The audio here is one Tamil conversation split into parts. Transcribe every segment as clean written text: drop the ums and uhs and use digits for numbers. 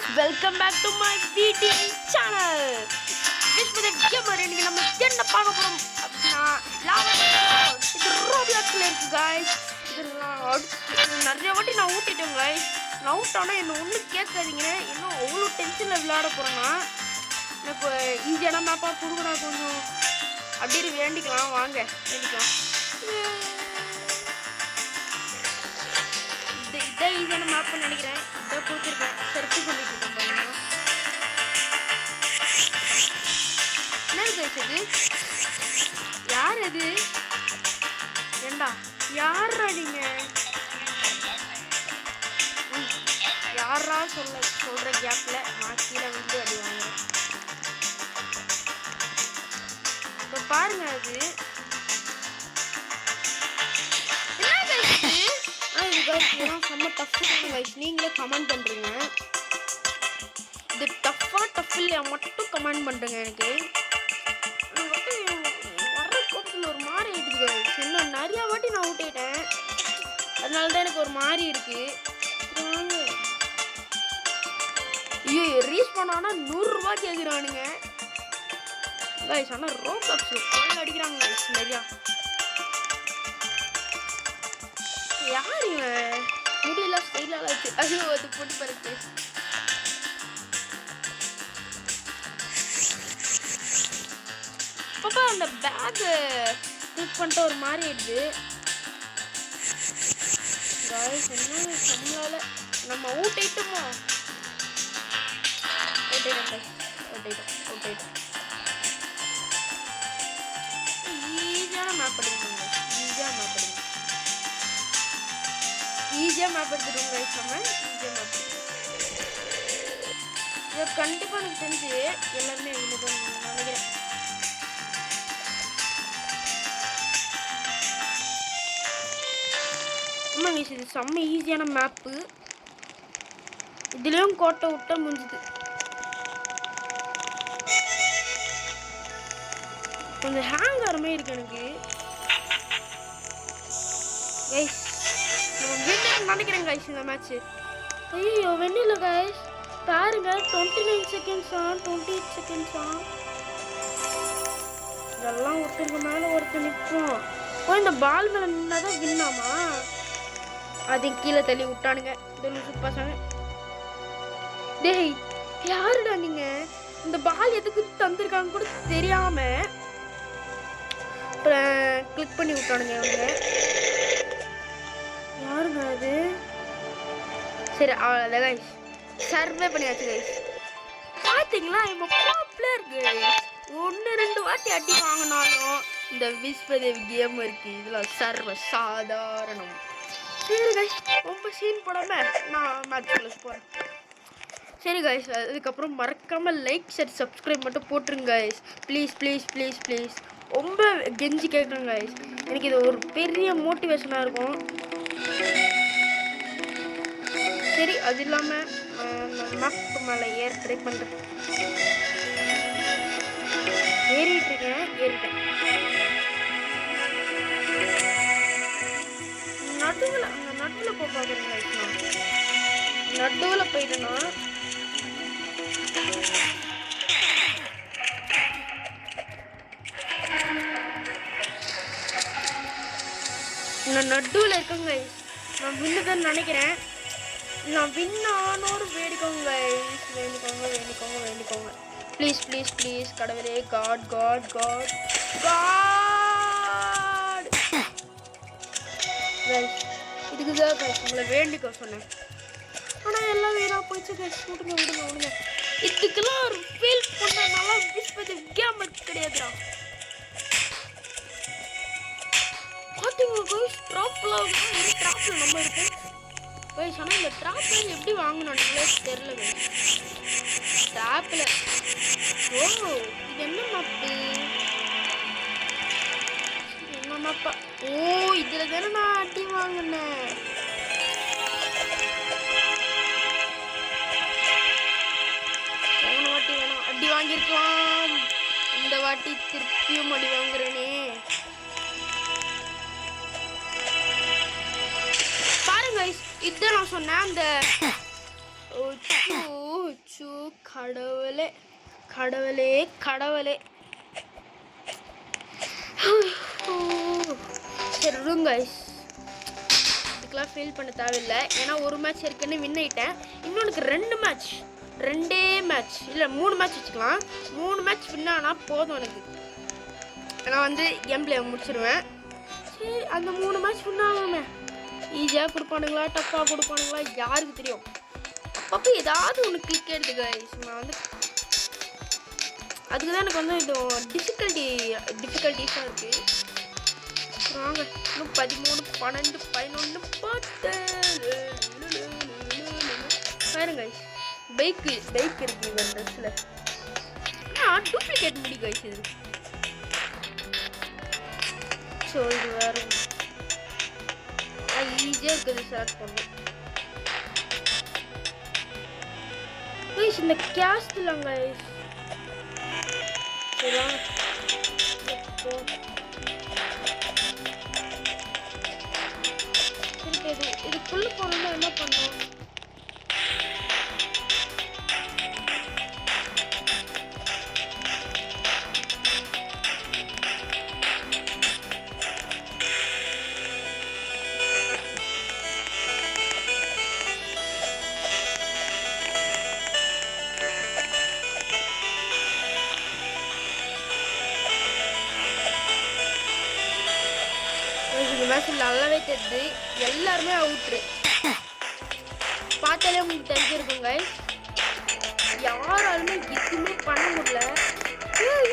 guys, welcome back to my VT channel. This is the gamer இன்னைக்கு நம்ம என்ன பார்க்க போறோம் அப்படினா இது ரோப்ளாக்ஸ்ல இருக்கு guys. இது நிறைய வாட்டி நான் ஊட்டிட்டேன் guys. நான் ஊட்டானா என்ன ஒண்ணு கேட்காதீங்க. இன்னும் அவ்வளவு டென்ஷன்ல விளையாட போறேன்னா எனக்கு ஈஸியான மேப்பா புடுங்கடா கொஞ்சம் அப்படியே வேண்டிக்கலாம் வாங்க வேண்டிக்கலாம். இதான் ஈஸியான மேப் நினைக்கிறேன். இதை கொடுத்துருக்கேன் சர்ச் பண்ணிட்டு இருக்கேன் பாருங்க. என்ன இது யார் இது ஏண்டா யாரா நீங்க யாரா சொல்ற கேப்ல நான் கீழே வந்து அடி வாங்குறேன். இப்போ பாருங்க அது செம்ம டஃப்பான கைஸ். நீங்களே கமெண்ட் பண்ணுறீங்க இது டஃப்பாக டஃப் இல்லையா மட்டும் கமெண்ட் பண்ணுறேங்க. எனக்கு வர்ற கோப்பத்தில் ஒரு மாதிரி ஆகிடுது கைஸ். இன்னும் நிறையா வாட்டி நான் விட்டுட்டேன், அதனால தான் எனக்கு ஒரு மாதிரி இருக்குது. ஐயோ ரீச் பண்ணானா 100 ரூபா கேட்குறானுங்க கைஸ். ஆனால் ரோப்ளாக்ஸ் அடிக்கிறாங்க கைஸ் நிறையா. யார் இவன் முடியல ஸ்டைலாக ஆச்சு. ஐயோ அது போட்டு பறக்கு. பாப்பா அந்த பேக்கு கிளிக் பண்ணிட்டு ஒரு மாதிரி ஆயிடுது. என்ன நம்மளால நம்ம ஊட்டிட்டோமோ ஈஸியான மேப் படிக்கணும். ஈஸியாக மேப் எடுத்துடுவோம் கைஸ். நம்ம ஈஸியாக மேப் இதை கண்டிப்பாக எனக்கு தெரிஞ்சு எல்லாருமே நினைக்கிறேன். ஆமாம் கைஸ், இது செம்ம ஈஸியான மேப்பு. இதுலேயும் கோட்டை விட்டா முடிஞ்சுது. கொஞ்சம் ஹேங் ஆகிற மாதிரி இருக்கு எனக்கு கைஸ். நினைக்கிறேன் கைஸ் இந்த மேட்ச். ஐயோ வெண்ணில கைஸ் பாருங்க 29 செகண்ட்ஸ் ஆன் 28 செகண்ட்ஸ் ஆன். இதெல்லாம் ஒருத்தருக்கு மேலே ஒருத்தர் நிற்போம். ஓ இந்த பால் மேலே நின்னாதான் வின்னாமா? அது கீழே தள்ளி விட்டானுங்க இந்த லூசு பசங்க. டேய் யாருடா நீங்க? இந்த பால் எதுக்கு தந்திருக்காங்க கூட தெரியாம கிளிக் பண்ணி விட்டானுங்க அவங்க. யாருங்க அது? சரி அவ்வளோதான் கைஸ், சர்வே பண்ணியாச்சு கைஸ். பார்த்தீங்களா இப்போ பாப்புலர் கைஸ். 1-2 வாட்டி அடி வாங்கினாலும் இந்த விஸ்வதேவி கேம் இருக்குது. இதில் சர்வ சாதாரணம். சரி கைஸ் ரொம்ப சீன் போடாமல் நான் மேட்ச் போகிறேன். சரி கைஸ், அதுக்கப்புறம் மறக்காமல் லைக் ஷேர் சப்ஸ்கிரைப் மட்டும் போட்டுருங்க guys. Please please please please ரொம்ப கெஞ்சி கேட்குறேன் கைஸ். எனக்கு இது ஒரு பெரிய மோட்டிவேஷனாக இருக்கும். சரி அது இல்லாமல் மேப் மேலே ஏற ட்ரை பண்ணுறேன். ஏறிட்டேன் நடுவில் அந்த நடுவில் போய் பார்க்குறேன். நடுவில் போயிட்டேன்னா நான் நடுவில் இருக்கேங்க. நான் வின்னுதான் நினைக்கிறேன். நான் வின்னானோரு வேண்டிக்கோங்க வேண்டிக்கோங்க ப்ளீஸ் ப்ளீஸ் ப்ளீஸ் கடவுளே. God god god god guys. இதுக்கு தான் கைஸ் உங்களை வேண்டிக்கோ சொன்னேன். ஆனால் எல்லாம் வீணாக போயிடுச்சு கைஸ். விடுங்க. இதுக்கெல்லாம் ஒரு ஃபீல் பண்ணனால விஸ்வதி கேமர் கிடையாதுடா. பார்த்தீங்களா கைஸ் ட்ராப்பில் நம்ம இருக்கோம் கைஸ். ஆனால் இந்த ட்ராப்பில் எப்படி வாங்கணும்னு தெரியல கைஸ். ட்ராப்பில் ஓ இது என்ன மேப்பு? என்ன மேப்பா? ஓ இதில் தானே நான் அடி வாங்கினேன். போன வாட்டி வேணும் அடி வாங்கியிருக்கலாம். இந்த வாட்டி திருப்பியும் அடி வாங்குறேனே. பாருங்க guys, இத நான் சொன்னேன் அந்த கடவுளே கடவுளே கடவுளே. சரி விடுங்க, இதுக்கெல்லாம் ஃபீல் பண்ண தேவையில்லை. ஏன்னா ஒரு மேட்ச் இருக்குன்னு வின் ஆகிட்டேன். இன்னொன்னுக்கு 2 மேட்ச், 2 மேட்ச் இல்லை 3 மேட்ச் வச்சுக்கலாம். 3 மேட்ச் வின் ஆனால் போதும் எனக்கு. நான் வந்து கேம் பிளே முடிச்சிடுவேன். சரி அந்த 3 மேட்ச் வின் ஆகாமே ஈஸியாக கொடுப்பானுங்களா டஃப்பாக கொடுப்பானுங்களா யாருக்கு தெரியும். அப்பப்போ ஏதாவது ஒன்று கிளிக் எடுத்து கைஸ். நான் வந்து அதுக்கு தான் எனக்கு வந்து இது டிஃபிகல்ட்டிஸாக இருக்குது. வாங்க இன்னும் 13 12 11 10 பாருங்க பைக் இருக்கு இந்த ட்ரெஸ்ஸில். டூப்ளிகேட் முடி கைஸ் இது. ஸோ இது வேறு ஈஸியாக இருக்குது செலக்ட் பண்ணணும். கைஸ் இந்த கேஸ்ட்லாம் கைஸ் சரி இதுக்குள்ள போனோம்னா என்ன பண்ணோம்? நல்லாவே தெரியுது எல்லாருமே அவுட்ரு. பார்த்தாலே உங்களுக்கு தெரிஞ்சிருக்குங்க யாராலுமே எதுவுமே பண்ண முடியல.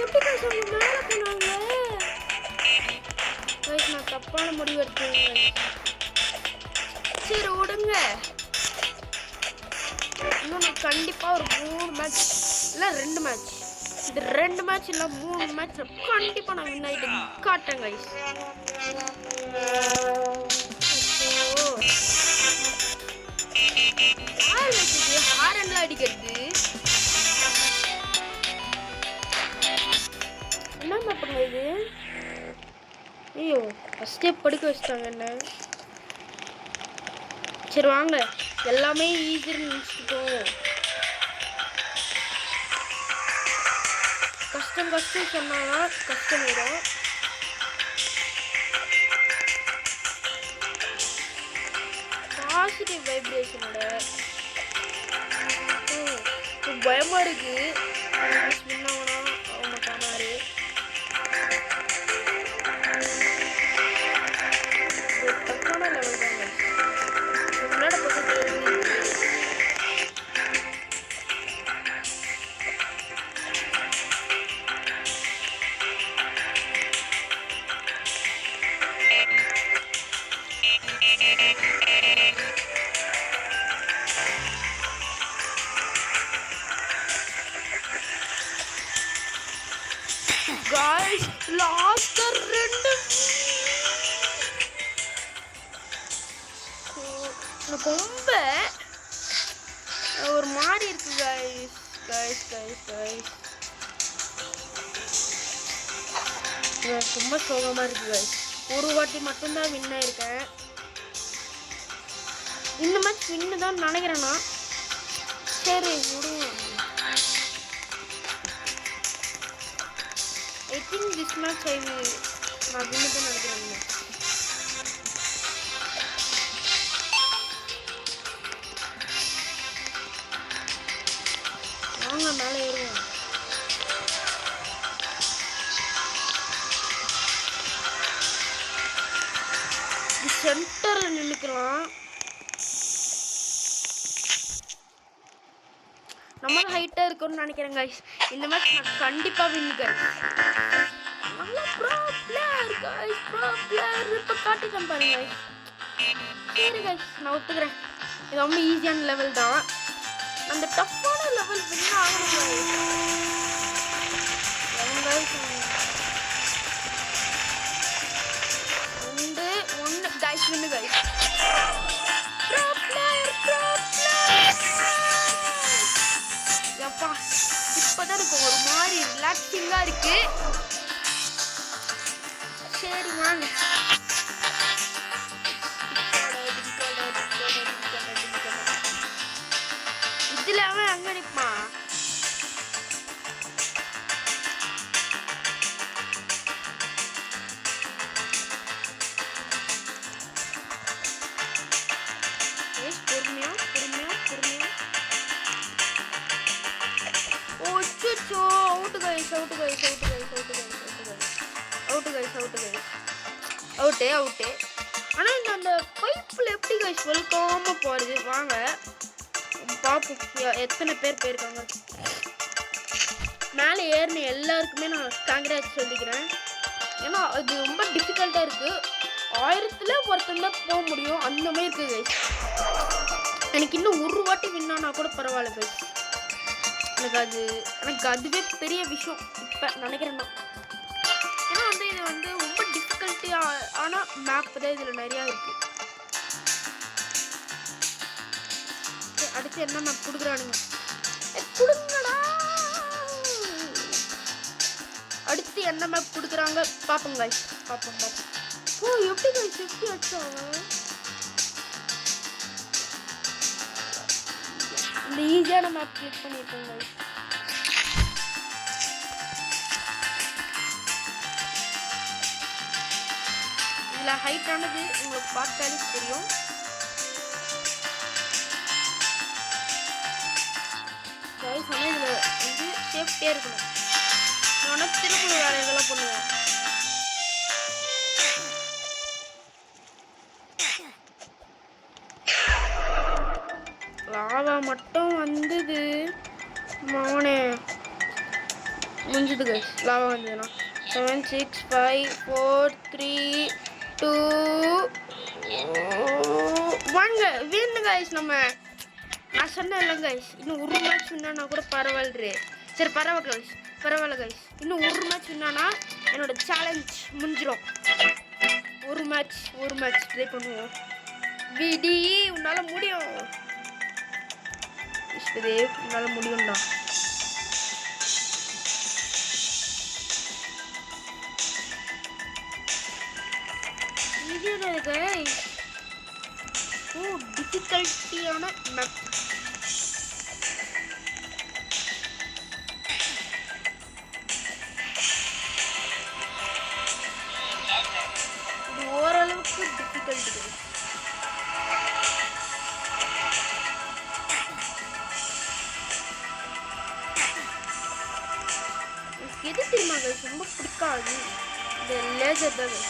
எப்படி பேசுவாங்க மேலே போனாங்க. நான் தப்பான முடிவு எடுத்துங்க. சரி விடுங்க. இன்னும் நான் கண்டிப்பாக ஒரு 3 மேட்ச் இல்லை 2 மேட்ச், இந்த 2 மேட்ச் இல்லை 3 மேட்ச் கண்டிப்பாக நான் வின் ஆகிட்டு காட்டேன் கைஸ். ஹாரன்லாம் அடிக்கிறது என்ன பண்ணுங்க இது? ஐயோ ஃபஸ்ட்டே படிக்க வச்சுட்டாங்க என்ன. சரி வாங்க எல்லாமே ஈஸின்னு நினச்சிட்டோம். கஷ்டம் கஷ்டம் சொன்னாலும் கஷ்டம் வரும். பாசிட்டிவ் வைப்ரேஷனோட பயமா இருக்கு. முன்னவனா அவங்க காணாரு தப்பான லெவல் தாங்க. முன்னாடி பக்கத்துல guys லாஸ்ட் 2 ரொம்ப ஒரு மாதிரி இருக்கு guys ரொம்ப சோகமா இருக்கு guys. ஒரு வாட்டி மட்டும்தான் வின் ஆயிருக்கேன். இந்த மேட்ச் வின்னு தான் நினைக்கிறேன்னா. சரி விடுங்க. I think this match I will நான் வின்னு தான் நினைக்கிறேன். வாங்க மேலே ஏறுவோம். சென்டரில் நின்றுக்கலாம். நம்ம ஹைட்டாக இருக்கும்னு நினைக்கிறேன் கைஸ். இந்த மேட்ச் நான் கண்டிப்பாக வின் கைஸ். நல்லா bro player guys, bro player இப்போ காட்டிட்டேன் பாருங்க கைஸ். சரி கைஸ் நான் ஒத்துக்கிறேன். இது ரொம்ப ஈஸியான லெவல் தான். அந்த டஃப்பான லெவல் வின் ஆகணும் கைஸ். ஒன்று கைஸ் வின்னு கைஸ். ப்ரோ பிளேயர் எப்பா இப்போதான் எனக்கு ஒரு மாதிரி ரிலாக்ஸிங்காக இருக்கு. சரி வாங்க. இதில் அவன் அங்கே நிற்பான். Guys out. ஆனால் இந்த அந்த பைப்பில் எப்படி கைஸ் வெல்காம போகிறது வாங்க பார்ப்போம் எத்தனை பேர் போயிருக்காங்க. மேலே ஏறின எல்லாருக்குமே நான் காங்கிராட்ஸ் சொல்லிக்கிறேன். ஏன்னா அது ரொம்ப டிஃபிகல்ட்டாக இருக்குது. 1000ல் ஒருத்தன் தான் போக முடியும் அந்த மாதிரி இருக்குது கைஸ். எனக்கு இன்னும் ஒரு வாட்டி வின்னானா கூட பரவாயில்ல கைஸ். எனக்கு அதுவே பெரிய விஷயம் இப்போ நினைக்கிறேன் நான். ஏன்னா வந்து இது வந்து ரொம்ப டிஃபிகல்ட்டியான மேப் தான் இதில் நிறையா இருக்குது. அடுத்து என்ன மேப் கொடுக்குறானுங்க கொடுங்கடா. அடுத்து என்ன மேப் கொடுக்குறாங்க பார்ப்போம் கைஸ் பார்ப்போம். ஓ எப்படி கைஸ் எப்படி வச்சாங்க இந்த ஈஸியான மேப் கிளிக் பண்ணியிருக்கோங்க கைஸ். இதில் ஹைட்டானது உங்களுக்கு பார்த்தாலே தெரியும். கைஸ் ஆனால் இதில் வந்து சேஃப்டியாக இருக்கணும். ஆனால் திருப்பூர் வேலைகள்லாம் பண்ணுவேன். லாவா மட்டும் வந்தது மோனே முடிஞ்சது கைஸ். லாவா வந்ததுன்னா 7 6 5 4 3 2 1 வின் கைஸ். நான் சொன்னேன் இல்லை கைஸ் இன்னும் ஒரு மேட்ச் வின்னானா கூட பரவாயில்ல. சரி பரவாயில்ல கைஸ். இன்னும் ஒரு மேட்ச் வின்னானா என்னோட சேலஞ்ச் முடிஞ்சிடும். ஒரு மேட்ச் ட்ரை பண்ணுவோம். விடி உன்னால் முடியும். உன்னால் முடியும்டா. இது கைஸ் டிஃபிகல்ட்டியான மேப். இது ஓரளவுக்கு டிஃபிகல்ட். எது தெரியுமா கைஸ் ரொம்ப பிடிக்காது இந்த லேசர் தான் guys.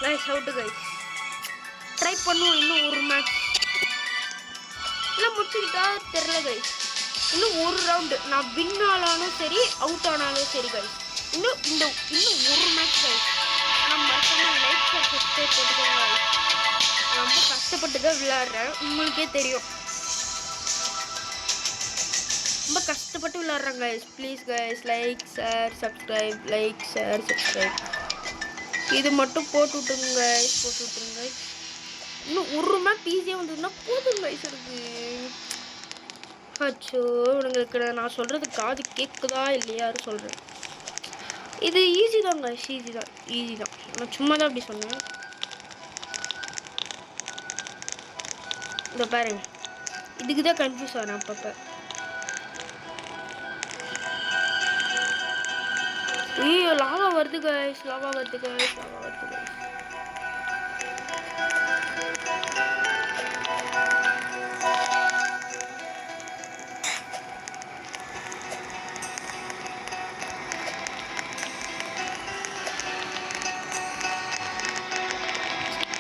Guys out guys. Try பண்ணுவோம் இன்னும் ஒரு மேட்ச். இல்லை முடிச்சுக்கிட்டா தெரில கைஸ். இன்னும் ஒரு ரவுண்டு நான் வின் ஆனாலும் சரி அவுட் ஆனாலும் சரி கைஸ். இன்னும் ஒரு மேட்ச் கைஸ். நான் மறக்காம லைக் சப்ஸ்கிரைப் போட்டுக்கோங்க கைஸ். ரொம்ப கஷ்டப்பட்டு தான் விளையாடுறேன் உங்களுக்கே தெரியும். ரொம்ப கஷ்டப்பட்டு விளையாடுறேன் guys. Please guys like share subscribe இது மட்டும் போட்டு விட்டுருங்க. இன்னும் ஒரு மேப் ஈஸியாக வந்ததுன்னா போதும் கைஸ் எனக்கு. அச்சோ உங்களுக்கு நான் சொல்கிறது காது கேட்குதா இல்லையாரு சொல்கிறேன். இது ஈஸி தான் கைஸ். ஈஸி தான். நான் சும்மா தான் அப்படி சொன்னேன். இந்த பாருங்க இதுக்கு தான் கன்ஃபியூஸ் ஆகிறேன் அப்பப்போ. ஐயோ லாவா வருது கைஸ்.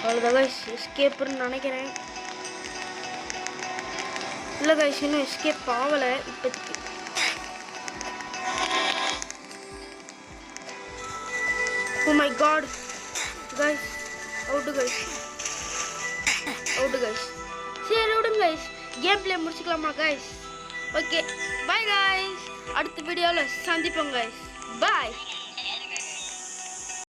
அவ்வளோதான் கைஸ் எஸ்கேப்னு நினைக்கிறேன். இல்லை கைஸ் இன்னும் எஸ்கேப் ஆகலை இப்போதைக்கு. Oh my god guys out guys சரி விடுங்க guys. கேம் பிளே முடிச்சுக்கலாமா guys? Okay bye guys. அடுத்த வீடியோவில் சந்திப்போம் guys. Bye.